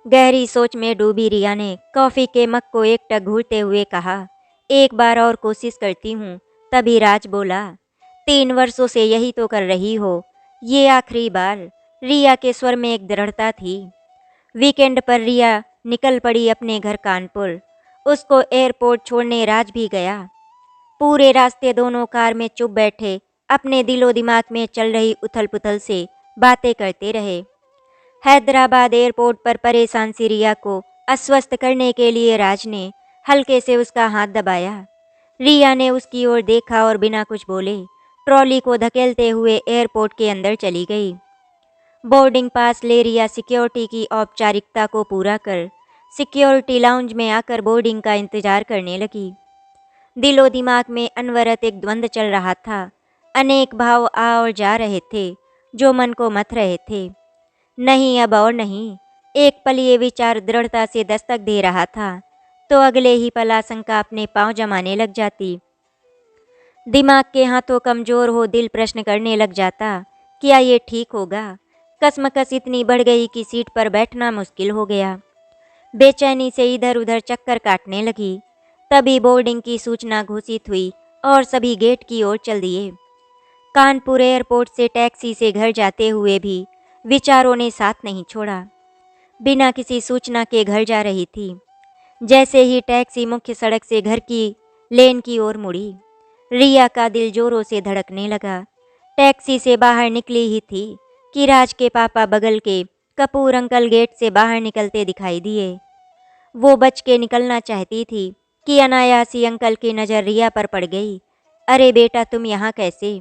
गहरी सोच में डूबी रिया ने कॉफ़ी के मग को एकटक घूरते हुए कहा, एक बार और कोशिश करती हूँ। तभी राज बोला, 3 वर्षों से यही तो कर रही हो, ये आखिरी बार। रिया के स्वर में एक दृढ़ता थी। वीकेंड पर रिया निकल पड़ी अपने घर कानपुर। उसको एयरपोर्ट छोड़ने राज भी गया। पूरे रास्ते दोनों कार में चुप बैठे अपने दिलो दिमाग में चल रही उथल पुथल से बातें करते रहे। हैदराबाद एयरपोर्ट पर परेशान सी रिया को आश्वस्त करने के लिए राज ने हल्के से उसका हाथ दबाया। रिया ने उसकी ओर देखा और बिना कुछ बोले ट्रॉली को धकेलते हुए एयरपोर्ट के अंदर चली गई। बोर्डिंग पास ले रिया सिक्योरिटी की औपचारिकता को पूरा कर सिक्योरिटी लाउंज में आकर बोर्डिंग का इंतजार करने लगी। दिलो दिमाग में अनवरत एक द्वंद्व चल रहा था। अनेक भाव आ और जा रहे थे जो मन को मथ रहे थे। नहीं अब और नहीं। एक पल ये विचार दृढ़ता से दस्तक दे रहा था तो अगले ही पल आशंका अपने पांव जमाने लग जाती। दिमाग के हाथों कमजोर हो दिल प्रश्न करने लग जाता, क्या ये ठीक होगा? कसमकस इतनी बढ़ गई कि सीट पर बैठना मुश्किल हो गया। बेचैनी से इधर उधर चक्कर काटने लगी। तभी बोर्डिंग की सूचना घोषित हुई और सभी गेट की ओर चल दिए। कानपुर एयरपोर्ट से टैक्सी से घर जाते हुए भी विचारों ने साथ नहीं छोड़ा। बिना किसी सूचना के घर जा रही थी। जैसे ही टैक्सी मुख्य सड़क से घर की लेन की ओर मुड़ी, रिया का दिल जोरों से धड़कने लगा। टैक्सी से बाहर निकली ही थी कि राज के पापा बगल के कपूर अंकल गेट से बाहर निकलते दिखाई दिए। वो बच के निकलना चाहती थी कि अनायासी अंकल की नज़र रिया पर पड़ गई। अरे बेटा, तुम यहाँ कैसे?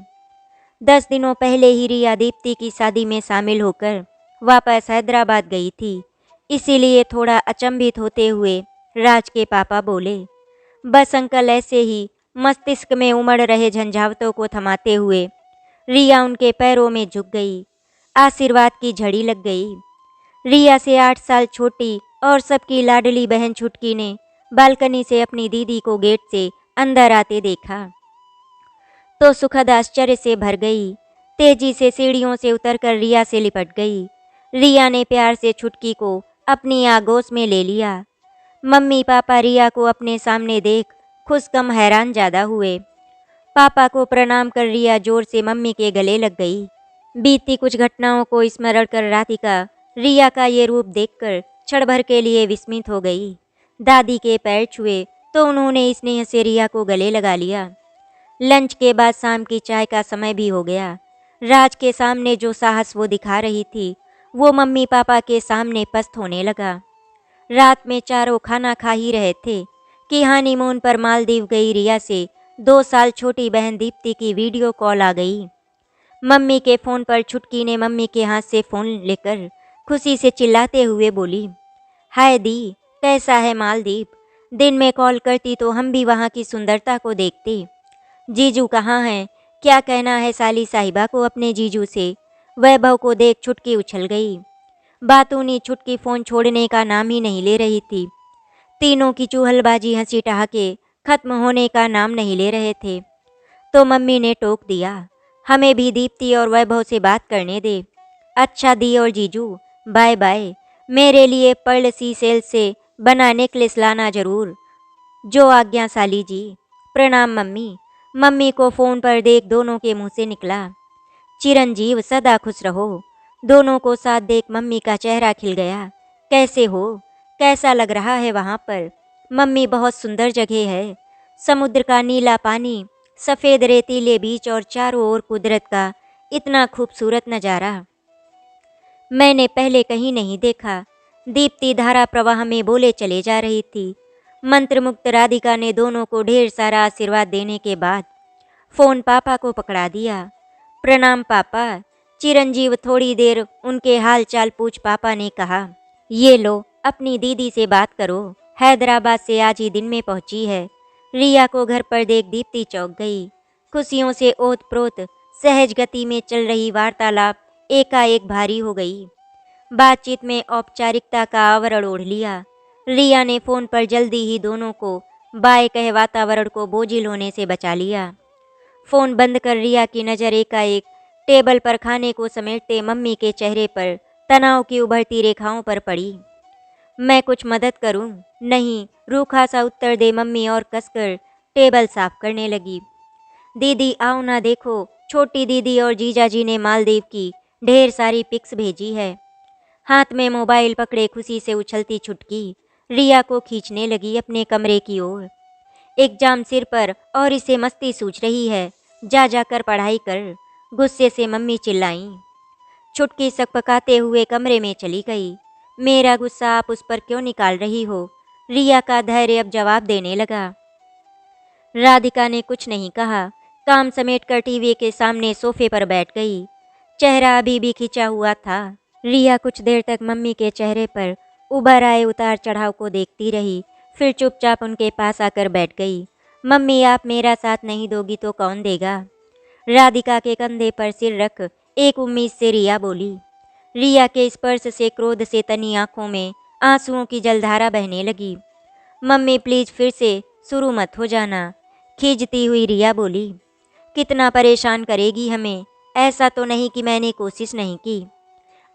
10 दिनों पहले ही रिया दीप्ति की शादी में शामिल होकर वापस हैदराबाद गई थी। इसीलिए थोड़ा अचंभित होते हुए राज के पापा बोले, बस अंकल। ऐसे ही मस्तिष्क में उमड़ रहे झंझावतों को थमाते हुए रिया उनके पैरों में झुक गई। आशीर्वाद की झड़ी लग गई। रिया से 8 साल छोटी और सबकी लाडली बहन छुटकी ने बालकनी से अपनी दीदी को गेट से अंदर आते देखा तो सुखद आश्चर्य से भर गई। तेजी से सीढ़ियों से उतरकर रिया से लिपट गई। रिया ने प्यार से छुटकी को अपनी आगोश में ले लिया। मम्मी पापा रिया को अपने सामने देख खुश कम हैरान ज़्यादा हुए। पापा को प्रणाम कर रिया जोर से मम्मी के गले लग गई। बीती कुछ घटनाओं को स्मरण कर राधिका रिया का ये रूप देखकर क्षण भर के लिए विस्मित हो गई। दादी के पैर छुए तो उन्होंने स्नेह से रिया को गले लगा लिया। लंच के बाद शाम की चाय का समय भी हो गया। राज के सामने जो साहस वो दिखा रही थी वो मम्मी पापा के सामने पस्त होने लगा। रात में चारों खाना खा ही रहे थे कि हनीमून पर मालदीव गई रिया से 2 साल छोटी बहन दीप्ति की वीडियो कॉल आ गई। मम्मी के फ़ोन पर छुटकी ने मम्मी के हाथ से फ़ोन लेकर खुशी से चिल्लाते हुए बोली, हाय दी, कैसा है मालदीव? दिन में कॉल करती तो हम भी वहाँ की सुंदरता को देखते। जीजू कहाँ हैं? क्या कहना है साली साहिबा को अपने जीजू से? वैभव को देख छुटकी उछल गई। बातूनी छुटकी फ़ोन छोड़ने का नाम ही नहीं ले रही थी। तीनों की चूहलबाजी हंसी ठहाके खत्म होने का नाम नहीं ले रहे थे। तो मम्मी ने टोक दिया, हमें भी दीप्ति और वैभव से बात करने दे। अच्छा दी और जीजू, बाय बाय। मेरे लिए पर्ल सी सेल से बना नेकलेस लाना जरूर। जो आज्ञा साली जी। प्रणाम मम्मी। मम्मी को फ़ोन पर देख दोनों के मुंह से निकला, चिरंजीव सदा खुश रहो। दोनों को साथ देख मम्मी का चेहरा खिल गया। कैसे हो? कैसा लग रहा है वहाँ पर? मम्मी, बहुत सुंदर जगह है। समुद्र का नीला पानी, सफ़ेद रेतीले बीच और चारों ओर कुदरत का इतना खूबसूरत नज़ारा मैंने पहले कहीं नहीं देखा। दीप्ति धारा प्रवाह में बोले चले जा रही थी। मंत्रमुग्ध राधिका ने दोनों को ढेर सारा आशीर्वाद देने के बाद फ़ोन पापा को पकड़ा दिया। प्रणाम पापा। चिरंजीव थोड़ी देर उनके हाल चाल पूछ पापा ने कहा, ये लो अपनी दीदी से बात करो, हैदराबाद से आज ही दिन में पहुंची है। रिया को घर पर देख दीप्ति चौंक गई। खुशियों से ओत प्रोत सहज गति में चल रही वार्तालाप एकाएक भारी हो गई। बातचीत में औपचारिकता का आवरण ओढ़ लिया। रिया ने फ़ोन पर जल्दी ही दोनों को बाय कहे वातावरण को बोझिल होने से बचा लिया। फ़ोन बंद कर रिया की नज़र एकाएक टेबल पर खाने को समेटते मम्मी के चेहरे पर तनाव की उभरती रेखाओं पर पड़ी। मैं कुछ मदद करूं? नहीं, रूखा सा उत्तर दे मम्मी और कसकर टेबल साफ करने लगी। दीदी आओ ना देखो, छोटी दीदी और जीजाजी ने मालदीव की ढेर सारी पिक्स भेजी है। हाथ में मोबाइल पकड़े खुशी से उछलती छुटकी रिया को खींचने लगी अपने कमरे की ओर। एग्जाम सिर पर और इसे मस्ती सूझ रही है, जा जाकर पढ़ाई कर, गुस्से से मम्मी चिल्लाईं। छुटकी सकपकाते हुए कमरे में चली गई। मेरा गुस्सा आप उस पर क्यों निकाल रही हो? रिया का धैर्य अब जवाब देने लगा। राधिका ने कुछ नहीं कहा, काम समेटकर टीवी के सामने सोफे पर बैठ गई। चेहरा अभी भी खिंचा हुआ था। रिया कुछ देर तक मम्मी के चेहरे पर उभर आए उतार चढ़ाव को देखती रही, फिर चुपचाप उनके पास आकर बैठ गई। मम्मी आप मेरा साथ नहीं दोगी तो कौन देगा? राधिका के कंधे पर सिर रख एक उम्मीद से रिया बोली। रिया के स्पर्श से क्रोध से तनी आंखों में आंसुओं की जलधारा बहने लगी। मम्मी प्लीज फिर से शुरू मत हो जाना, खींचती हुई रिया बोली। कितना परेशान करेगी हमें? ऐसा तो नहीं कि मैंने कोशिश नहीं की।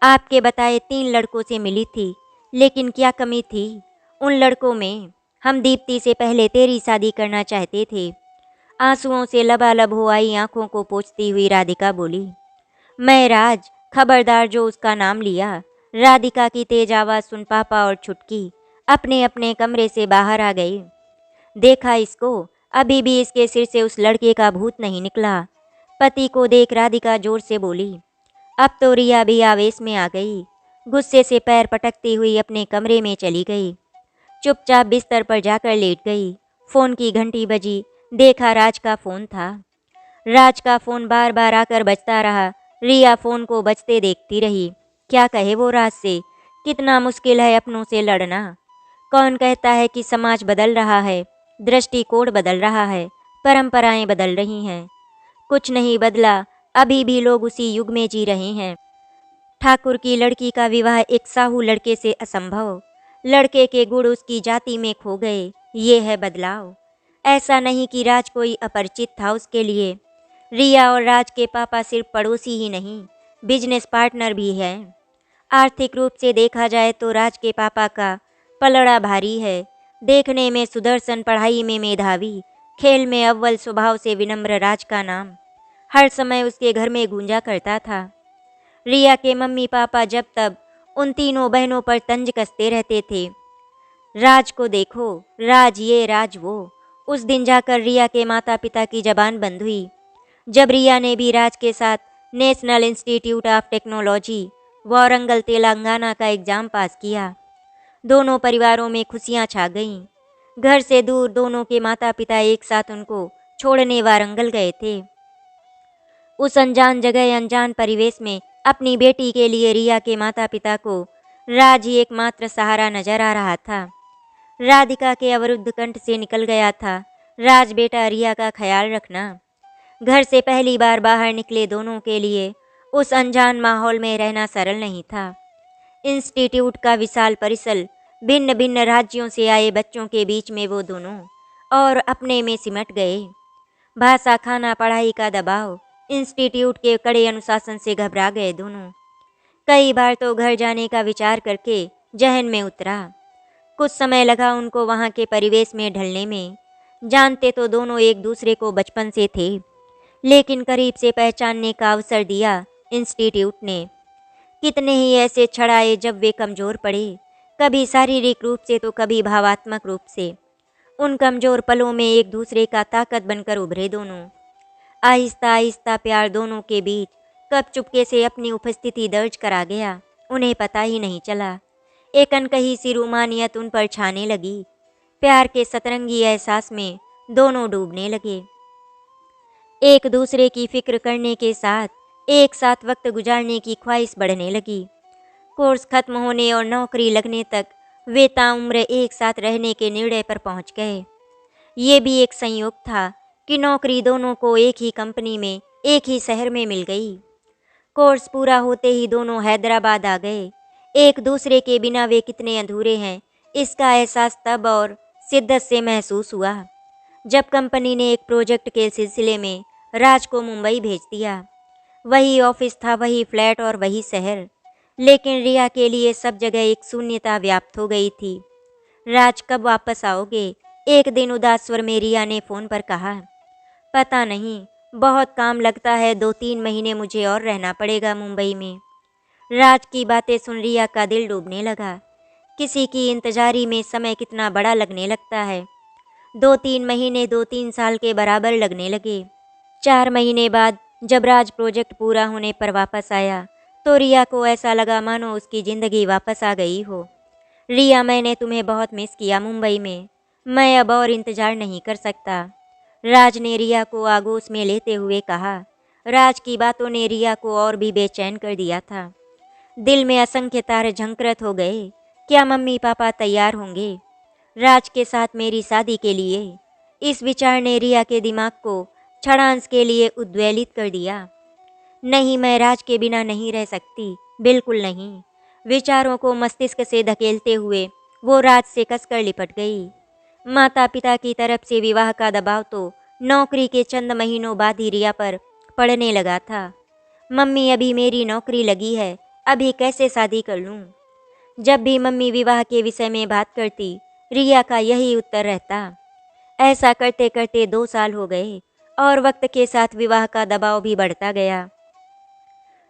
आपके बताए 3 लड़कों से मिली थी, लेकिन क्या कमी थी उन लड़कों में? हम दीप्ति से पहले तेरी शादी करना चाहते थे। आंसुओं से लबालब हो आई आंखों को पोंछती हुई राधिका बोली। मैं राज, खबरदार जो उसका नाम लिया। राधिका की तेज आवाज़ सुन पापा और छुटकी अपने अपने कमरे से बाहर आ गए। देखा इसको, अभी भी इसके सिर से उस लड़के का भूत नहीं निकला। पति को देख राधिका जोर से बोली। अब तो रिया भी आवेश में आ गई। गुस्से से पैर पटकती हुई अपने कमरे में चली गई। चुपचाप बिस्तर पर जाकर लेट गई। फोन की घंटी बजी, देखा राज का फोन था। राज का फोन बार बार आकर बजता रहा। रिया फोन को बजते देखती रही। क्या कहे वो राज से? कितना मुश्किल है अपनों से लड़ना। कौन कहता है कि समाज बदल रहा है, दृष्टिकोण बदल रहा है, परंपराएं बदल रही हैं? कुछ नहीं बदला, अभी भी लोग उसी युग में जी रहे हैं। ठाकुर की लड़की का विवाह एक साहू लड़के से असंभव। लड़के के गुण उसकी जाति में खो गए, ये है बदलाव। ऐसा नहीं कि राज कोई अपरिचित था उसके लिए। रिया और राज के पापा सिर्फ पड़ोसी ही नहीं, बिजनेस पार्टनर भी हैं। आर्थिक रूप से देखा जाए तो राज के पापा का पलड़ा भारी है। देखने में सुदर्शन, पढ़ाई में मेधावी, खेल में अव्वल, स्वभाव से विनम्र राज का नाम हर समय उसके घर में गूंजा करता था। रिया के मम्मी पापा जब तब उन तीनों बहनों पर तंज कसते रहते थे। राज को देखो, राज ये राज वो। उस दिन जाकर रिया के माता पिता की जबान बंद हुई, जब रिया ने भी राज के साथ national institute of technology Warangal Telangana का एग्जाम पास किया। दोनों परिवारों में खुशियां छा गईं। घर से दूर दोनों के माता पिता एक साथ उनको छोड़ने वारंगल गए थे। उस अनजान जगह, अनजान परिवेश में अपनी बेटी के लिए रिया के माता पिता को राज ही एकमात्र सहारा नजर आ रहा था। राधिका के अवरुद्ध कंठ से निकल गया था, राज बेटा रिया का ख्याल रखना। घर से पहली बार बाहर निकले दोनों के लिए उस अनजान माहौल में रहना सरल नहीं था। इंस्टीट्यूट का विशाल परिसर, भिन्न भिन्न राज्यों से आए बच्चों के बीच में वो दोनों और अपने में सिमट गए। भाषा, खाना, पढ़ाई का दबाव, इंस्टीट्यूट के कड़े अनुशासन से घबरा गए दोनों। कई बार तो घर जाने का विचार करके जहन में उतरा। कुछ समय लगा उनको वहाँ के परिवेश में ढलने में। जानते तो दोनों एक दूसरे को बचपन से थे, लेकिन करीब से पहचानने का अवसर दिया इंस्टीट्यूट ने। कितने ही ऐसे क्षण आए जब वे कमज़ोर पड़े, कभी शारीरिक रूप से तो कभी भावात्मक रूप से। उन कमज़ोर पलों में एक दूसरे का ताकत बनकर उभरे दोनों। आहिस्ता आहिस्ता प्यार दोनों के बीच कब चुपके से अपनी उपस्थिति दर्ज करा गया, उन्हें पता ही नहीं चला। एक अनकही सी रूमानियत उन पर छाने लगी। प्यार के सतरंगी एहसास में दोनों डूबने लगे। एक दूसरे की फिक्र करने के साथ एक साथ वक्त गुजारने की ख्वाहिश बढ़ने लगी। कोर्स खत्म होने और नौकरी लगने तक वे ताउम्र एक साथ रहने के निर्णय पर पहुंच गए। ये भी एक संयोग था कि नौकरी दोनों को एक ही कंपनी में, एक ही शहर में मिल गई। कोर्स पूरा होते ही दोनों हैदराबाद आ गए। एक दूसरे के बिना वे कितने अधूरे हैं, इसका एहसास तब और शिद्दत से महसूस हुआ जब कंपनी ने एक प्रोजेक्ट के सिलसिले में राज को मुंबई भेज दिया। वही ऑफिस था, वही फ्लैट और वही शहर। लेकिन रिया के लिए सब जगह एक शून्यता व्याप्त हो गई थी। राज, कब वापस आओगे? एक दिन उदास स्वर में रिया ने फोन पर कहा। पता नहीं, बहुत काम लगता है, 2-3 महीने मुझे और रहना पड़ेगा मुंबई में। राज की बातें सुन रिया का दिल डूबने लगा। किसी की इंतजारी में समय कितना बड़ा लगने लगता है। 2-3 महीने 2-3 साल के बराबर लगने लगे। 4 महीने बाद जब राज प्रोजेक्ट पूरा होने पर वापस आया तो रिया को ऐसा लगा मानो उसकी ज़िंदगी वापस आ गई हो। रिया, मैंने तुम्हें बहुत मिस किया मुंबई में। मैं अब और इंतज़ार नहीं कर सकता। राज ने रिया को आगोश में लेते हुए कहा। राज की बातों ने रिया को और भी बेचैन कर दिया था। दिल में असंख्य तारे झंकृत हो गए। क्या मम्मी पापा तैयार होंगे राज के साथ मेरी शादी के लिए? इस विचार ने रिया के दिमाग को क्षणांश के लिए उद्वेलित कर दिया। नहीं, मैं राज के बिना नहीं रह सकती, बिल्कुल नहीं। विचारों को मस्तिष्क से धकेलते हुए वो राज से कसकर लिपट गई। माता पिता की तरफ से विवाह का दबाव तो नौकरी के चंद महीनों बाद ही रिया पर पड़ने लगा था। मम्मी, अभी मेरी नौकरी लगी है, अभी कैसे शादी कर लूं? जब भी मम्मी विवाह के विषय में बात करती, रिया का यही उत्तर रहता। ऐसा करते करते 2 साल हो गए और वक्त के साथ विवाह का दबाव भी बढ़ता गया।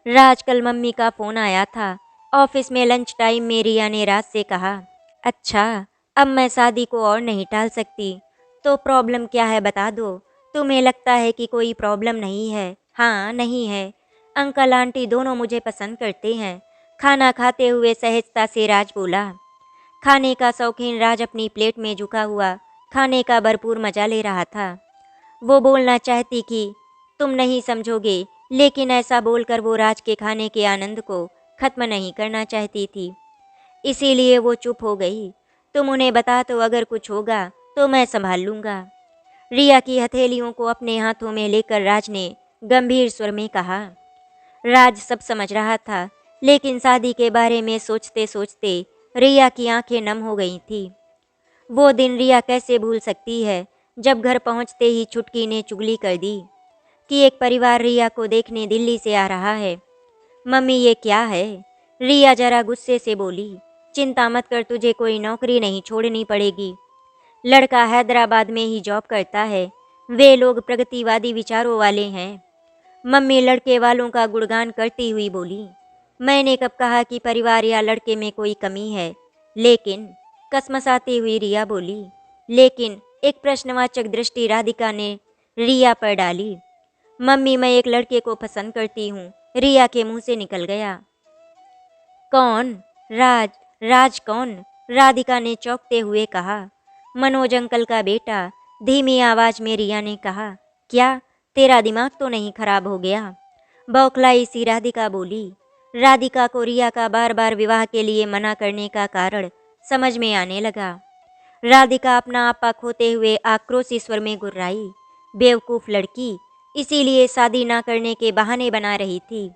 राज, कल मम्मी का फ़ोन आया था। ऑफिस में लंच टाइम में रिया ने राज से कहा, अच्छा, अब मैं शादी को और नहीं टाल सकती। तो प्रॉब्लम क्या है बता दो। तुम्हें लगता है कि कोई प्रॉब्लम नहीं है? हाँ, नहीं है। अंकल आंटी दोनों मुझे पसंद करते हैं। खाना खाते हुए सहजता से राज बोला। खाने का शौकीन राज अपनी प्लेट में झुका हुआ खाने का भरपूर मजा ले रहा था। वो बोलना चाहती कि तुम नहीं समझोगे, लेकिन ऐसा बोलकर वो राज के खाने के आनंद को खत्म नहीं करना चाहती थी। इसीलिए वो चुप हो गई। तुम उन्हें बता तो अगर कुछ होगा तो मैं संभाल लूँगा। रिया की हथेलियों को अपने हाथों में लेकर राज ने गंभीर स्वर में कहा। राज सब समझ रहा था, लेकिन शादी के बारे में सोचते सोचते रिया की आंखें नम हो गई थी। वो दिन रिया कैसे भूल सकती है जब घर पहुंचते ही छुटकी ने चुगली कर दी कि एक परिवार रिया को देखने दिल्ली से आ रहा है। मम्मी, ये क्या है? रिया जरा गुस्से से बोली। चिंता मत कर, तुझे कोई नौकरी नहीं छोड़नी पड़ेगी। लड़का हैदराबाद में ही जॉब करता है। वे लोग प्रगतिवादी विचारों वाले हैं। मम्मी लड़के वालों का गुणगान करती हुई बोली। मैंने कब कहा कि परिवार या लड़के में कोई कमी है? लेकिन, कसमसाती हुई रिया बोली। लेकिन, एक प्रश्नवाचक दृष्टि राधिका ने रिया पर डाली। मम्मी, मैं एक लड़के को पसंद करती हूँ, रिया के मुंह से निकल गया। कौन? राज। राज कौन? राधिका ने चौंकते हुए कहा। मनोज अंकल का बेटा। धीमी आवाज में रिया ने कहा। क्या तेरा दिमाग तो नहीं खराब हो गया? बौखलाई सी राधिका बोली। राधिका को रिया का बार बार विवाह के लिए मना करने का कारण समझ में आने लगा। राधिका अपना आपा खोते हुए आक्रोशी स्वर में गुर्राई। बेवकूफ लड़की, इसीलिए शादी ना करने के बहाने बना रही थी।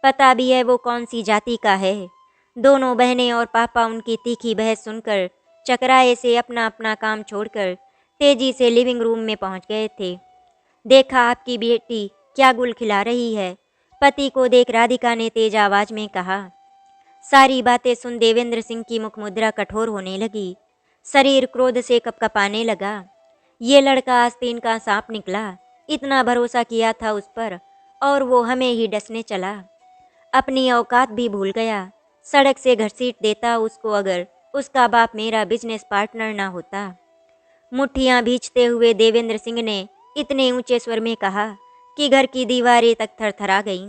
पता भी है वो कौन सी जाति का है। दोनों बहनें और पापा उनकी तीखी बहस सुनकर चकराए से अपना अपना काम छोड़कर तेजी से लिविंग रूम में पहुंच गए थे। देखा आपकी बेटी क्या गुल खिला रही है? पति को देख राधिका ने तेज आवाज में कहा। सारी बातें सुन देवेंद्र सिंह की मुख मुद्रा कठोर होने लगी। शरीर क्रोध से कपकपाने लगा। ये लड़का आस्तीन का सांप निकला। इतना भरोसा किया था उस पर और वो हमें ही डसने चला। अपनी औकात भी भूल गया। सड़क से घसीट देता उसको अगर उसका बाप मेरा बिजनेस पार्टनर ना होता। मुट्ठियां भींचते हुए देवेंद्र सिंह ने इतने ऊंचे स्वर में कहा कि घर की दीवारें तक थरथरा गईं।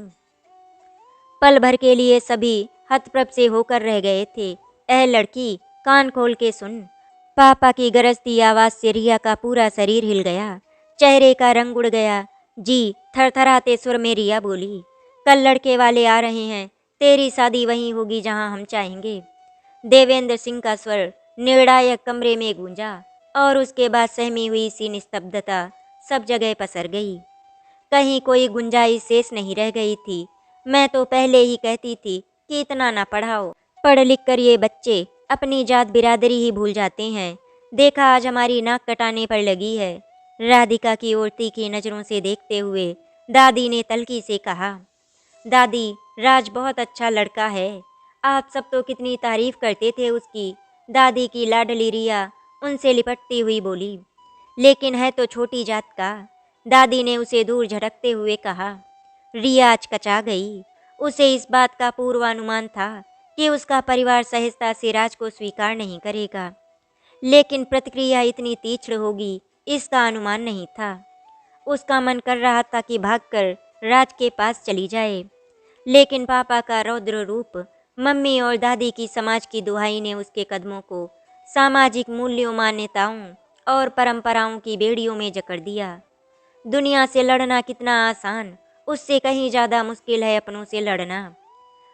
पल भर के लिए सभी हतप्रभ से होकर रह गए थे। ए लड़की, कान खोल के सुन। पापा की गरजती आवाज से रिया का पूरा शरीर हिल गया। चेहरे का रंग उड़ गया। जी, थरथराते सुर में रिया बोली। कल लड़के वाले आ रहे हैं। तेरी शादी वहीं होगी जहां हम चाहेंगे। देवेंद्र सिंह का स्वर निर्णायक कमरे में गूंजा और उसके बाद सहमी हुई सी निस्तब्धता सब जगह पसर गई। कहीं कोई गुंजाइश शेष नहीं रह गई थी। मैं तो पहले ही कहती थी कि इतना ना पढ़ाओ। पढ़ लिख कर ये बच्चे अपनी जात बिरादरी ही भूल जाते हैं। देखा आज हमारी नाक कटाने पर लगी है। राधिका की ओर तीखी नजरों से देखते हुए दादी ने तल्खी से कहा। दादी, राज बहुत अच्छा लड़का है। आप सब तो कितनी तारीफ करते थे उसकी। दादी की लाडली रिया उनसे लिपटती हुई बोली। लेकिन है तो छोटी जात का। दादी ने उसे दूर झटकते हुए कहा। रिया अचकचा गई। उसे इस बात का पूर्वानुमान था कि उसका परिवार सहजता से राज को स्वीकार नहीं करेगा, लेकिन प्रतिक्रिया इतनी तीक्ष्ण होगी इसका अनुमान नहीं था। उसका मन कर रहा था कि भागकर राज के पास चली जाए, लेकिन पापा का रौद्र रूप, मम्मी और दादी की समाज की दुहाई ने उसके कदमों को सामाजिक मूल्यों, मान्यताओं और परंपराओं की बेड़ियों में जकड़ दिया। दुनिया से लड़ना कितना आसान, उससे कहीं ज़्यादा मुश्किल है अपनों से लड़ना।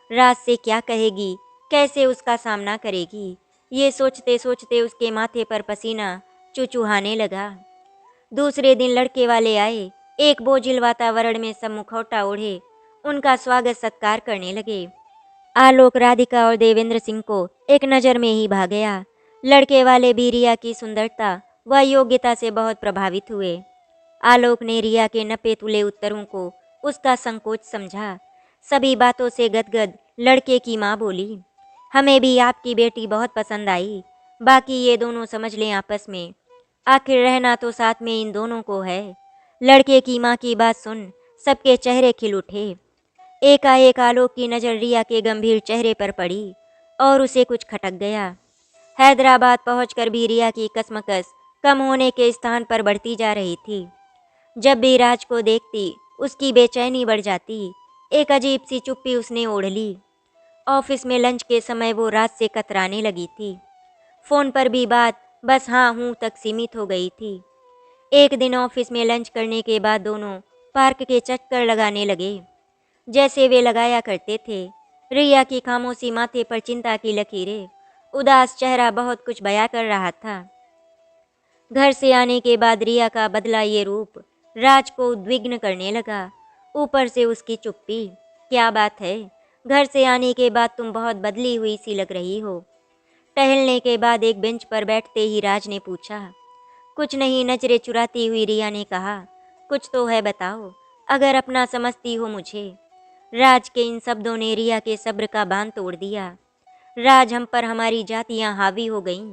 राज से क्या कहेगी, कैसे उसका सामना करेगी, ये सोचते सोचते उसके माथे पर पसीना चुचुहाने लगा। दूसरे दिन लड़के वाले आए। एक बोझिल वातावरण में सब मुखौटा ओढ़े उनका स्वागत सत्कार करने लगे। आलोक राधिका और देवेंद्र सिंह को एक नज़र में ही भा गया। लड़के वाले भी रिया की सुंदरता व योग्यता से बहुत प्रभावित हुए। आलोक ने रिया के नपे तुले उत्तरों को उसका संकोच समझा। सभी बातों से गदगद लड़के की माँ बोली, हमें भी आपकी बेटी बहुत पसंद आई। बाकी ये दोनों समझ लें आपस में, आखिर रहना तो साथ में इन दोनों को है। लड़के की माँ की बात सुन सबके चेहरे खिल उठे। एकाएक आलोक की नज़र रिया के गंभीर चेहरे पर पड़ी और उसे कुछ खटक गया। हैदराबाद पहुंचकर भी रिया की कसमकस कम होने के स्थान पर बढ़ती जा रही थी। जब भी राज को देखती उसकी बेचैनी बढ़ जाती। एक अजीब सी चुप्पी उसने ओढ़ ली। ऑफिस में लंच के समय वो राज से कतराने लगी थी। फ़ोन पर भी बात बस हाँ हूँ तक सीमित हो गई थी। एक दिन ऑफिस में लंच करने के बाद दोनों पार्क के चक्कर लगाने लगे, जैसे वे लगाया करते थे। रिया की खामोशी, माथे पर चिंता की लकीरें, उदास चेहरा बहुत कुछ बयां कर रहा था। घर से आने के बाद रिया का बदला ये रूप राज को उद्विग्न करने लगा। ऊपर से उसकी चुप्पी। क्या बात है, घर से आने के बाद तुम बहुत बदली हुई सी लग रही हो। टहलने के बाद एक बेंच पर बैठते ही राज ने पूछा। कुछ नहीं, नजरें चुराती हुई रिया ने कहा। कुछ तो है, बताओ, अगर अपना समझती हो मुझे। राज के इन शब्दों ने रिया के सब्र का बांध तोड़ दिया। राज, हम पर हमारी जातियां हावी हो गईं।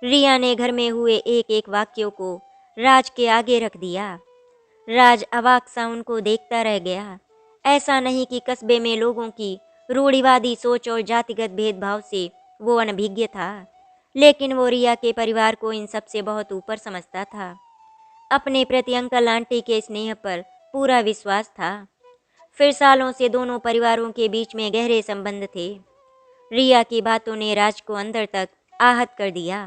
रिया ने घर में हुए एक एक वाक्यों को राज के आगे रख दिया। राज अवाक सा उनको देखता रह गया। ऐसा नहीं कि कस्बे में लोगों की रूढ़िवादी सोच और जातिगत भेदभाव से वो अनभिज्ञ था, लेकिन वो रिया के परिवार को इन सब से बहुत ऊपर समझता था। अपने प्रति अंकल आंटी के स्नेह पर पूरा विश्वास था। फिर सालों से दोनों परिवारों के बीच में गहरे संबंध थे। रिया की बातों ने राज को अंदर तक आहत कर दिया।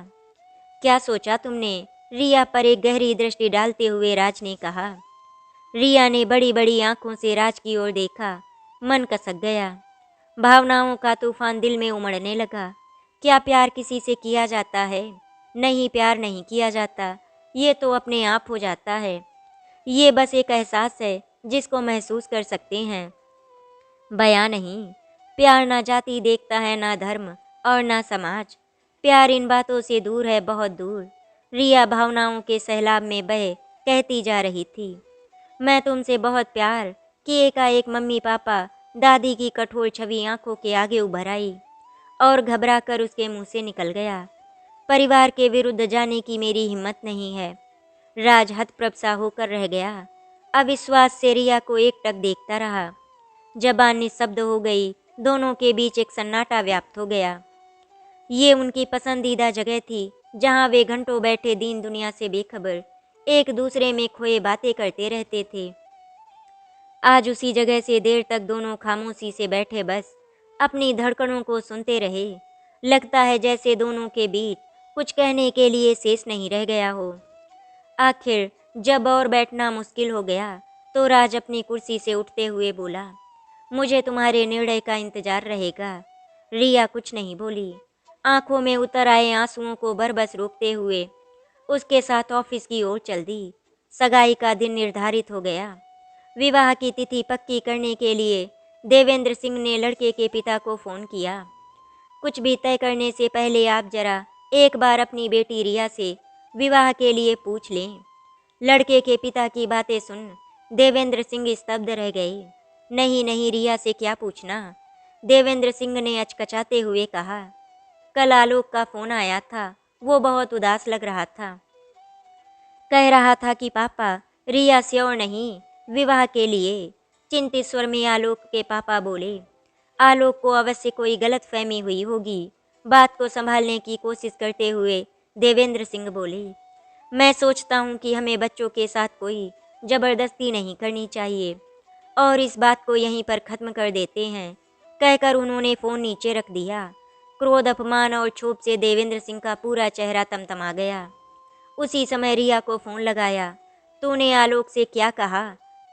क्या सोचा तुमने? रिया पर एक गहरी दृष्टि डालते हुए राज ने कहा। रिया ने बड़ी बड़ी आंखों से राज की ओर देखा। मन कसक गया। भावनाओं का तूफान दिल में उमड़ने लगा। क्या प्यार किसी से किया जाता है? नहीं, प्यार नहीं किया जाता। ये तो अपने आप हो जाता है। ये बस एक एहसास है जिसको महसूस कर सकते हैं, बयां नहीं। प्यार ना जाति देखता है, ना धर्म और ना समाज। प्यार इन बातों से दूर है, बहुत दूर। रिया भावनाओं के सैलाब में बह कहती जा रही थी। मैं तुमसे बहुत प्यार कि एकाएक मम्मी पापा दादी की कठोर छवि आंखों के आगे उभर आई और घबरा कर उसके मुंह से निकल गया। परिवार के विरुद्ध जाने की मेरी हिम्मत नहीं है। राज हतप्रभ सा होकर रह गया। अविश्वास से रिया को एकटक देखता रहा। जबान निस्तब्ध हो गई। दोनों के बीच एक सन्नाटा व्याप्त हो गया। ये उनकी पसंदीदा जगह थी, जहाँ वे घंटों बैठे दीन दुनिया से बेखबर एक दूसरे में खोए बातें करते रहते थे। आज उसी जगह से देर तक दोनों खामोशी से बैठे बस अपनी धड़कनों को सुनते रहे। लगता है जैसे दोनों के बीच कुछ कहने के लिए शेष नहीं रह गया हो। आखिर जब और बैठना मुश्किल हो गया तो राज अपनी कुर्सी से उठते हुए बोला, मुझे तुम्हारे निर्णय का इंतजार रहेगा। रिया कुछ नहीं बोली। आंखों में उतर आए आंसुओं को बरबस रोकते हुए उसके साथ ऑफिस की ओर चल दी। सगाई का दिन निर्धारित हो गया। विवाह की तिथि पक्की करने के लिए देवेंद्र सिंह ने लड़के के पिता को फ़ोन किया। कुछ भी तय करने से पहले आप जरा एक बार अपनी बेटी रिया से विवाह के लिए पूछ लें। लड़के के पिता की बातें सुन देवेंद्र सिंह स्तब्ध रह गए। नहीं नहीं, रिया से क्या पूछना। देवेंद्र सिंह ने अचकचाते हुए कहा। कल आलोक का फोन आया था, वो बहुत उदास लग रहा था। कह रहा था कि पापा, रिया श्योर नहीं विवाह के लिए। चिंतित स्वर में आलोक के पापा बोले। आलोक को अवश्य कोई गलतफहमी हुई होगी। बात को संभालने की कोशिश करते हुए देवेंद्र सिंह बोले, मैं सोचता हूँ कि हमें बच्चों के साथ कोई जबरदस्ती नहीं करनी चाहिए और इस बात को यहीं पर खत्म कर देते हैं। कहकर उन्होंने फोन नीचे रख दिया। क्रोध, अपमान और क्षोभ से देवेंद्र सिंह का पूरा चेहरा तमतमा गया। उसी समय रिया को फोन लगाया। तूने आलोक से क्या कहा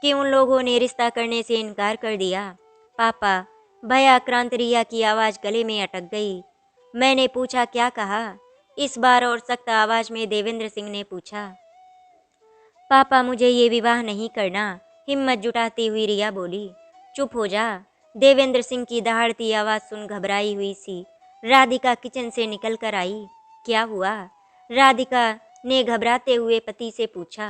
कि उन लोगों ने रिश्ता करने से इनकार कर दिया? पापा, भयाक्रांत रिया की आवाज़ गले में अटक गई। मैंने पूछा, क्या कहा? इस बार और सख्त आवाज में देवेंद्र सिंह ने पूछा। पापा, मुझे ये विवाह नहीं करना, हिम्मत जुटाती हुई रिया बोली। चुप हो जा। देवेंद्र सिंह की दहाड़ती आवाज़ सुन घबराई हुई सी राधिका किचन से निकल कर आई। क्या हुआ? राधिका ने घबराते हुए पति से पूछा।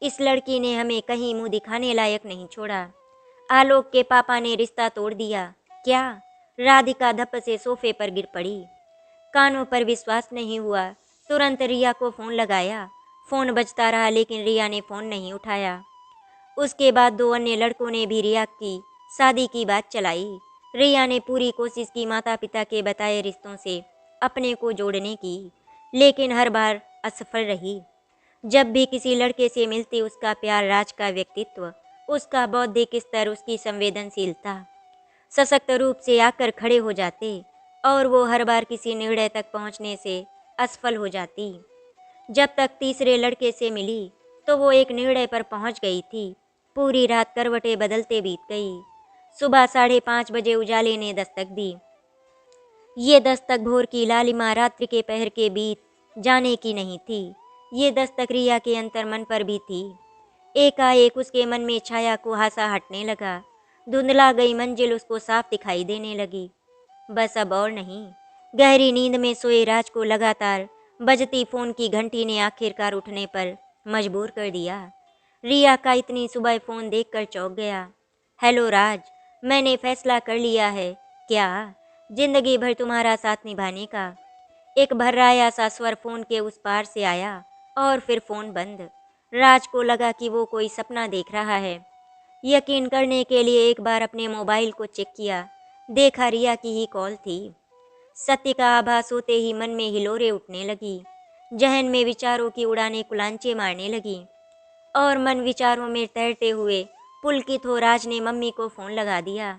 इस लड़की ने हमें कहीं मुंह दिखाने लायक नहीं छोड़ा। आलोक के पापा ने रिश्ता तोड़ दिया। क्या? राधिका धप से सोफे पर गिर पड़ी। कानों पर विश्वास नहीं हुआ। तुरंत रिया को फोन लगाया। फोन बजता रहा लेकिन रिया ने फोन नहीं उठाया। उसके बाद दो अन्य लड़कों ने भी रिया की शादी की बात चलाई। रिया ने पूरी कोशिश की माता पिता के बताए रिश्तों से अपने को जोड़ने की, लेकिन हर बार असफल रही। जब भी किसी लड़के से मिलती उसका प्यार, राज का व्यक्तित्व, उसका बौद्धिक स्तर, उसकी संवेदनशीलता सशक्त रूप से आकर खड़े हो जाते और वो हर बार किसी निर्णय तक पहुंचने से असफल हो जाती। जब तक तीसरे लड़के से मिली तो वो एक निर्णय पर पहुंच गई थी। पूरी रात करवटें बदलते बीत गई। सुबह 5:30 बजे उजाले ने दस्तक दी। ये दस्तक भोर की लालिमा रात्रि के पहर के बीत जाने की नहीं थी। ये दस्तक रिया के अंतर्मन पर भी थी। एकाएक उसके मन में छाया कुहासा हटने लगा। धुंधला गई मंजिल उसको साफ दिखाई देने लगी। बस अब और नहीं। गहरी नींद में सोए राज को लगातार बजती फोन की घंटी ने आखिरकार उठने पर मजबूर कर दिया। रिया का इतनी सुबह फोन देखकर चौंक गया। हेलो राज, मैंने फैसला कर लिया है। क्या? जिंदगी भर तुम्हारा साथ निभाने का। एक भर्राया सा स्वर फोन के उस पार से आया और फिर फोन बंद। राज को लगा कि वो कोई सपना देख रहा है। यकीन करने के लिए एक बार अपने मोबाइल को चेक किया। देखा रिया की ही कॉल थी। सत्य का आभास होते ही मन में हिलोरें उठने लगी। जहन में विचारों की उड़ानें कुलांचे मारने लगी और मन विचारों में तैरते हुए पुलकित हो राज ने मम्मी को फ़ोन लगा दिया।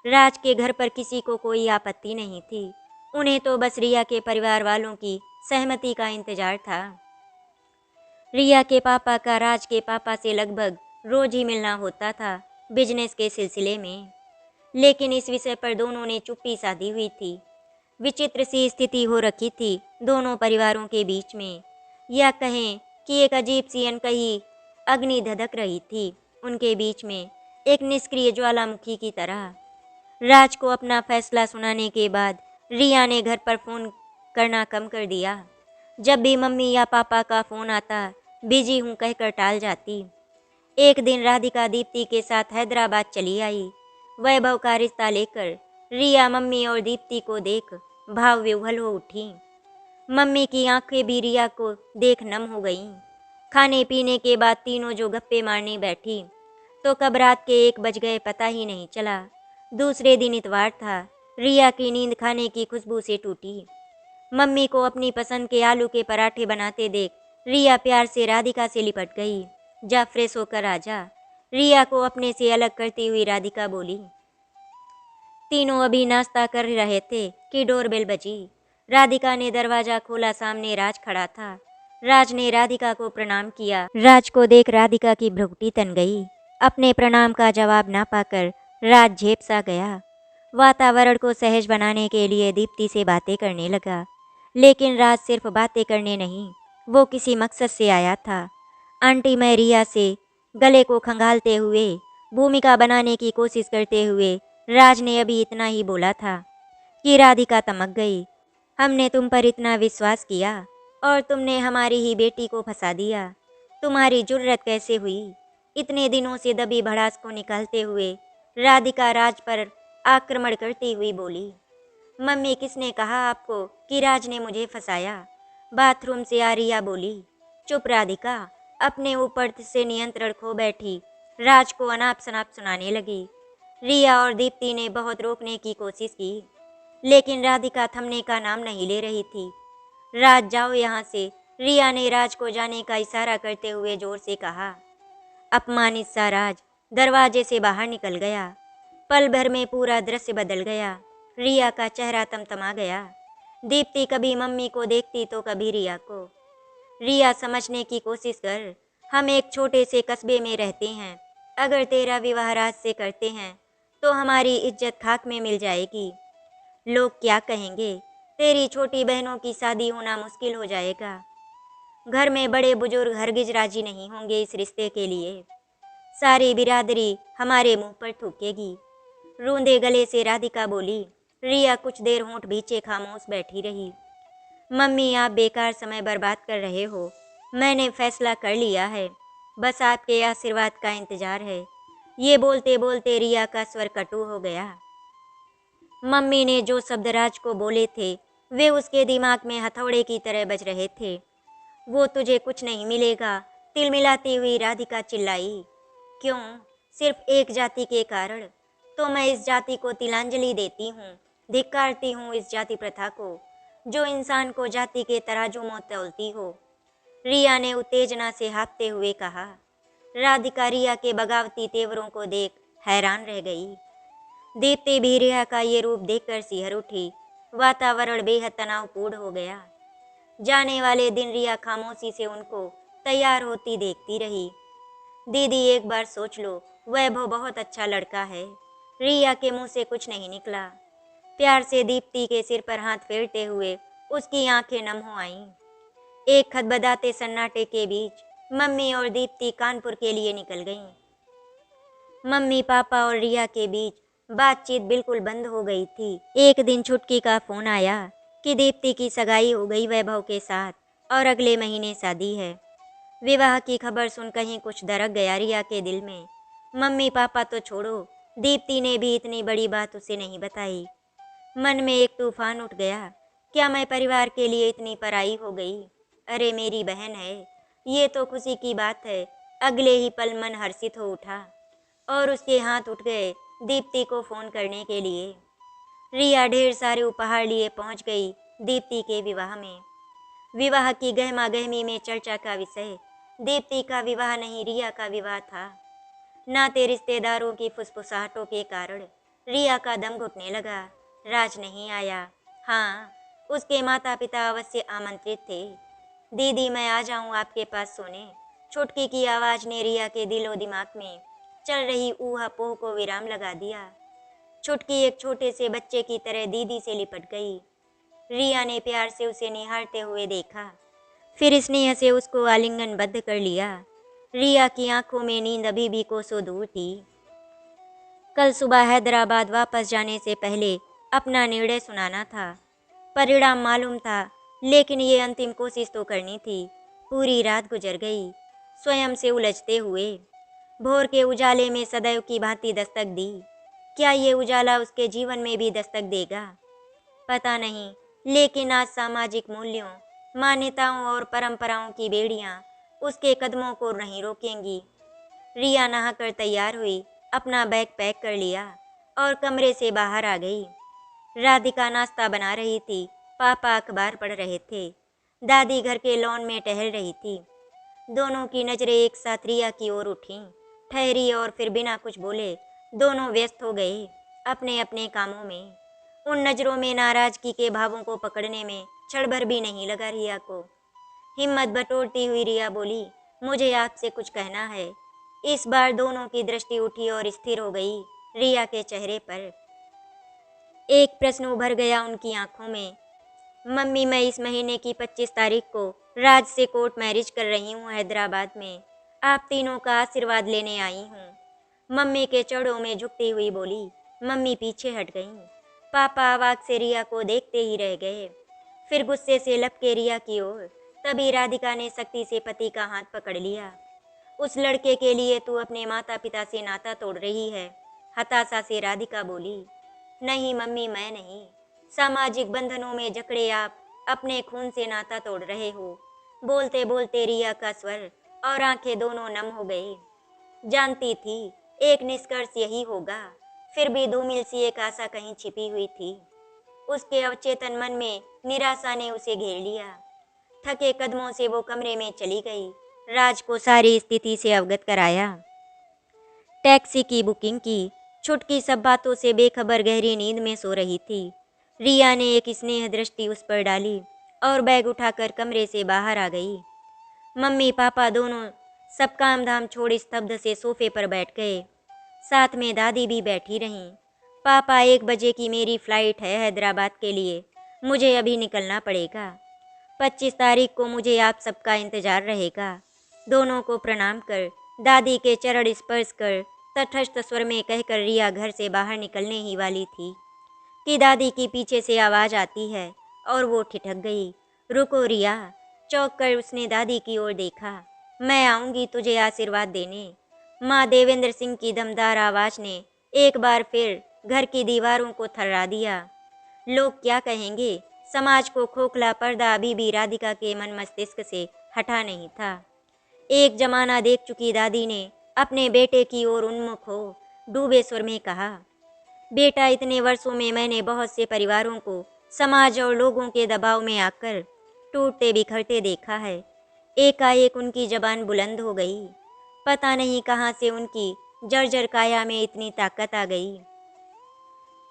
राज के घर पर किसी को कोई आपत्ति नहीं थी। उन्हें तो बस रिया के परिवार वालों की सहमति का इंतजार था। रिया के पापा का राज के पापा से लगभग रोज ही मिलना होता था बिजनेस के सिलसिले में, लेकिन इस विषय पर दोनों ने चुप्पी साधी हुई थी। विचित्र सी स्थिति हो रखी थी दोनों परिवारों के बीच में, या कहें कि एक अजीब सी अनकही अग्नि धधक रही थी उनके बीच में, एक निष्क्रिय ज्वालामुखी की तरह। राज को अपना फैसला सुनाने के बाद रिया ने घर पर फ़ोन करना कम कर दिया। जब भी मम्मी या पापा का फ़ोन आता, बिजी हूँ कहकर टाल जाती। एक दिन राधिका दीप्ति के साथ हैदराबाद चली आई। वैभव का रिश्ता लेकर रिया मम्मी और दीप्ति को देख भाव विह्वल हो उठी। मम्मी की आंखें भी रिया को देख नम हो गईं। खाने पीने के बाद तीनों जो गप्पे मारने बैठी तो कब रात के 1 बज गए पता ही नहीं चला। दूसरे दिन इतवार था। रिया की नींद खाने की खुशबू से टूटी। मम्मी को अपनी पसंद के आलू के पराठे बनाते देख रिया प्यार से राधिका से लिपट गई। जा फ्रेश होकर आ जा। रिया को अपने से अलग करती हुई राधिका बोली। तीनों अभी नाश्ता कर रहे थे कि डोरबेल बजी। राधिका ने दरवाजा खोला। सामने राज खड़ा था। राज ने राधिका को प्रणाम किया। राज को देख राधिका की भ्रुकुटी तन गई। अपने प्रणाम का जवाब ना पाकर राज झेप सा गया। वातावरण को सहज बनाने के लिए दीप्ति से बातें करने लगा, लेकिन राज सिर्फ बातें करने नहीं, वो किसी मकसद से आया था। आंटी, मैं रिया से गले को खंगालते हुए भूमिका बनाने की कोशिश करते हुए राज ने अभी इतना ही बोला था कि राधिका तमक गई। हमने तुम पर इतना विश्वास किया और तुमने हमारी ही बेटी को फंसा दिया। तुम्हारी जुर्रत कैसे हुई? इतने दिनों से दबी भड़ास को निकालते हुए राधिका राज पर आक्रमण करती हुई बोली। मम्मी, किसने कहा आपको कि राज ने मुझे फंसाया? बाथरूम से आ रिया बोली। चुप राधिका, अपने ऊपर से नियंत्रण खो बैठी राज को अनाप शनाप सुनाने लगी। रिया और दीप्ति ने बहुत रोकने की कोशिश की, लेकिन राधिका थमने का नाम नहीं ले रही थी। राज, जाओ यहाँ से, रिया ने राज को जाने का इशारा करते हुए जोर से कहा। अपमानित सा राज दरवाजे से बाहर निकल गया। पल भर में पूरा दृश्य बदल गया। रिया का चेहरा तमतमा गया। दीप्ति कभी मम्मी को देखती तो कभी रिया को। रिया, समझने की कोशिश कर, हम एक छोटे से कस्बे में रहते हैं। अगर तेरा विवाह राज से करते हैं तो हमारी इज्जत खाक में मिल जाएगी। लोग क्या कहेंगे? तेरी छोटी बहनों की शादी होना मुश्किल हो जाएगा। घर में बड़े बुजुर्ग हरगिज राजी नहीं होंगे इस रिश्ते के लिए। सारी बिरादरी हमारे मुंह पर थूकेगी। रूंधे गले से राधिका बोली। रिया कुछ देर होंठ भींचे खामोश बैठी रही। मम्मी, आप बेकार समय बर्बाद कर रहे हो। मैंने फैसला कर लिया है, बस आपके आशीर्वाद का इंतजार है। ये बोलते बोलते रिया का स्वर कटु हो गया। मम्मी ने जो शब्द राज को बोले थे वे उसके दिमाग में हथौड़े की तरह बज रहे थे। वो तुझे कुछ नहीं मिलेगा, तिलमिलाती हुई राधिका चिल्लाई। क्यों? सिर्फ एक जाति के कारण? तो मैं इस जाति को तिलांजलि देती हूँ, धिक्कारती हूँ इस जाति प्रथा को जो इंसान को जाति के तराजू में तौलती हो। रिया ने उत्तेजना से हाँफते हुए कहा। राधिका रिया के बगावती तेवरों को देख हैरान रह गई। दीप्ति भी रिया का ये रूप देखकर सिहर उठी। वातावरण बेहद तनावपूर्ण हो गया। जाने वाले दिन रिया खामोशी से उनको तैयार होती देखती रही। दीदी, एक बार सोच लो, वैभव बहुत अच्छा लड़का है। रिया के मुंह से कुछ नहीं निकला। प्यार से दीप्ति के सिर पर हाथ फेरते हुए उसकी आंखें नम हो आईं। एक खदबदाते सन्नाटे के बीच मम्मी और दीप्ति कानपुर के लिए निकल गईं। मम्मी, पापा और रिया के बीच बातचीत बिल्कुल बंद हो गई थी। एक दिन छुटकी का फोन आया कि दीप्ति की सगाई हो गई वैभव के साथ और अगले महीने शादी है। विवाह की खबर सुन कहीं कुछ दरक गया रिया के दिल में। मम्मी पापा तो छोड़ो, दीप्ति ने भी इतनी बड़ी बात उसे नहीं बताई। मन में एक तूफान उठ गया। क्या मैं परिवार के लिए इतनी पराई हो गई? अरे मेरी बहन है, ये तो खुशी की बात है। अगले ही पल मन हर्षित हो उठा और उसके हाथ उठ गए दीप्ति को फोन करने के लिए। रिया ढेर सारे उपहार लिए पहुंच गई दीप्ति के विवाह में। विवाह की गहमा गहमी में चर्चा का विषय दीप्ति का विवाह नहीं, रिया का विवाह था। नाते रिश्तेदारों की फुसफुसाहटों के कारण रिया का दम घुटने लगा। राज नहीं आया। हाँ, उसके माता पिता अवश्य आमंत्रित थे। दीदी, मैं आ जाऊं आपके पास सोने? छुटकी की आवाज़ ने रिया के दिलो दिमाग में चल रही ऊहा-पोह को विराम लगा दिया। छुटकी एक छोटे से बच्चे की तरह दीदी से लिपट गई। रिया ने प्यार से उसे निहारते हुए देखा, फिर स्नेह से उसको आलिंगनबद्ध कर लिया। रिया की आंखों में नींद अभी भी कोसों दूर थी। कल सुबह हैदराबाद वापस जाने से पहले अपना निर्णय सुनाना था। परिणाम मालूम था, लेकिन ये अंतिम कोशिश तो करनी थी। पूरी रात गुजर गई स्वयं से उलझते हुए। भोर के उजाले में सदैव की भांति दस्तक दी। क्या ये उजाला उसके जीवन में भी दस्तक देगा? पता नहीं, लेकिन आज सामाजिक मूल्यों, मान्यताओं और परंपराओं की बेड़ियां उसके कदमों को नहीं रोकेंगी। रिया नहाकर तैयार हुई, अपना बैग पैक कर लिया और कमरे से बाहर आ गई। राधिका नाश्ता बना रही थी, पापा अखबार पढ़ रहे थे, दादी घर के लॉन में टहल रही थी। दोनों की नजरें एक साथ रिया की ओर उठीं, ठहरी और फिर बिना कुछ बोले दोनों व्यस्त हो गए अपने अपने कामों में। उन नजरों में नाराजगी के भावों को पकड़ने में क्षण भर भी नहीं लगा रिया को। हिम्मत बटोरती हुई रिया बोली, मुझे आपसे कुछ कहना है। इस बार दोनों की दृष्टि उठी और स्थिर हो गई रिया के चेहरे पर। एक प्रश्न उभर गया उनकी आंखों में। मम्मी, मैं इस महीने की 25 तारीख को राज से कोर्ट मैरिज कर रही हूँ हैदराबाद में। आप तीनों का आशीर्वाद लेने आई हूँ। मम्मी के चरणों में झुकती हुई बोली। मम्मी पीछे हट गईं। पापा अवाक से रिया को देखते ही रह गए, फिर गुस्से से लपके रिया की ओर। तभी राधिका ने सख्ती से पति का हाथ पकड़ लिया। उस लड़के के लिए तू अपने माता पिता से नाता तोड़ रही है, हताशा से राधिका बोली। नहीं मम्मी, मैं नहीं। सामाजिक बंधनों में जकड़े आप अपने खून से नाता तोड़ रहे हो। बोलते बोलते रिया का स्वर और आंखें दोनों नम हो गई। जानती थी एक निष्कर्ष यही होगा, फिर भी धूमिल सी एक आशा कहीं छिपी हुई थी। उसके अवचेतन मन में निराशा ने उसे घेर लिया। थके कदमों से वो कमरे में चली गई। राज को सारी स्थिति से अवगत कराया। टैक्सी की बुकिंग की। छुटकी सब बातों से बेखबर गहरी नींद में सो रही थी। रिया ने एक स्नेह दृष्टि उस पर डाली और बैग उठाकर कमरे से बाहर आ गई। मम्मी पापा दोनों सब काम धाम छोड़ स्तब्ध से सोफे पर बैठ गए। साथ में दादी भी बैठी रहीं। पापा, 1 बजे की मेरी फ्लाइट है हैदराबाद के लिए, मुझे अभी निकलना पड़ेगा। 25 तारीख को मुझे आप सबका इंतजार रहेगा। दोनों को प्रणाम कर, दादी के चरण स्पर्श कर, तटस्थ स्वर में कहकर रिया घर से बाहर निकलने ही वाली थी कि दादी की पीछे से आवाज़ आती है और वो ठिठक गई। रुको रिया। चौंक कर उसने दादी की ओर देखा। मैं आऊँगी तुझे आशीर्वाद देने। माँ देवेंद्र सिंह की दमदार आवाज़ ने एक बार फिर घर की दीवारों को थर्रा दिया। लोग क्या कहेंगे? समाज को खोखला पर्दा अभी भी राधिका के मन मस्तिष्क से हटा नहीं था। एक जमाना देख चुकी दादी ने अपने बेटे की ओर उन्मुख हो डूबे स्वर में कहा, बेटा, इतने वर्षों में मैंने बहुत से परिवारों को समाज और लोगों के दबाव में आकर टूटते बिखरते देखा है। एकाएक उनकी जबान बुलंद हो गई। पता नहीं कहाँ से उनकी जर्जर काया में इतनी ताकत आ गई।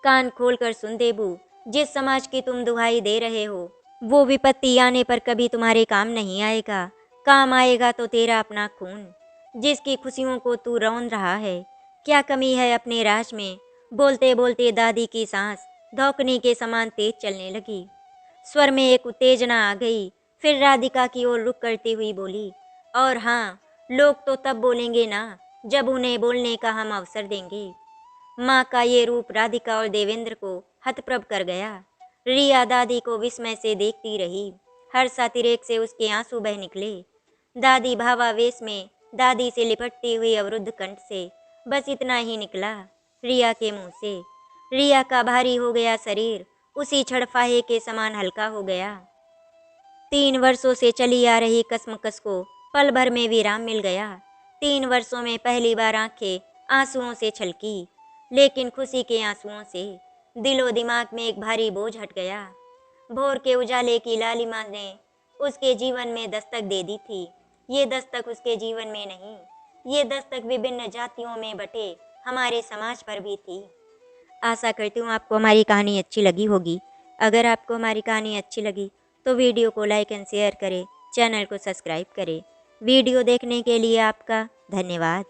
कान खोलकर सुन देबू, जिस समाज की तुम दुहाई दे रहे हो वो विपत्ति आने पर कभी तुम्हारे काम नहीं आएगा। काम आएगा तो तेरा अपना खून, जिसकी खुशियों को तू रौंद रहा है। क्या कमी है अपने राज में? बोलते बोलते दादी की सांस धौंकने के समान तेज चलने लगी। स्वर में एक उत्तेजना आ गई। फिर राधिका की ओर रुख करती हुई बोली, और हाँ, लोग तो तब बोलेंगे ना जब उन्हें बोलने का हम अवसर देंगे। माँ का ये रूप राधिका और देवेंद्र को हतप्रभ कर गया। रिया दादी को विस्मय से देखती रही। हर अतिरेक से उसके आंसू बह निकले। दादी भावावेश में दादी से लिपटती हुई अवरुद्ध कंठ से बस इतना ही निकला रिया के मुंह से। रिया का भारी हो गया शरीर उसी क्षण फाहे के समान हल्का हो गया। 3 वर्षों से चली आ रही कसमकस को पल भर में विराम मिल गया। 3 वर्षों में पहली बार आंखें आंसुओं से छलकी, लेकिन खुशी के आंसुओं से। दिलो दिमाग में एक भारी बोझ हट गया। भोर के उजाले की लालिमा ने उसके जीवन में दस्तक दे दी थी। ये दस्तक उसके जीवन में नहीं, ये दस्तक विभिन्न जातियों में बटे हमारे समाज पर भी थी। आशा करती हूँ आपको हमारी कहानी अच्छी लगी होगी। अगर आपको हमारी कहानी अच्छी लगी तो वीडियो को लाइक एंड शेयर करें, चैनल को सब्सक्राइब करें। वीडियो देखने के लिए आपका धन्यवाद।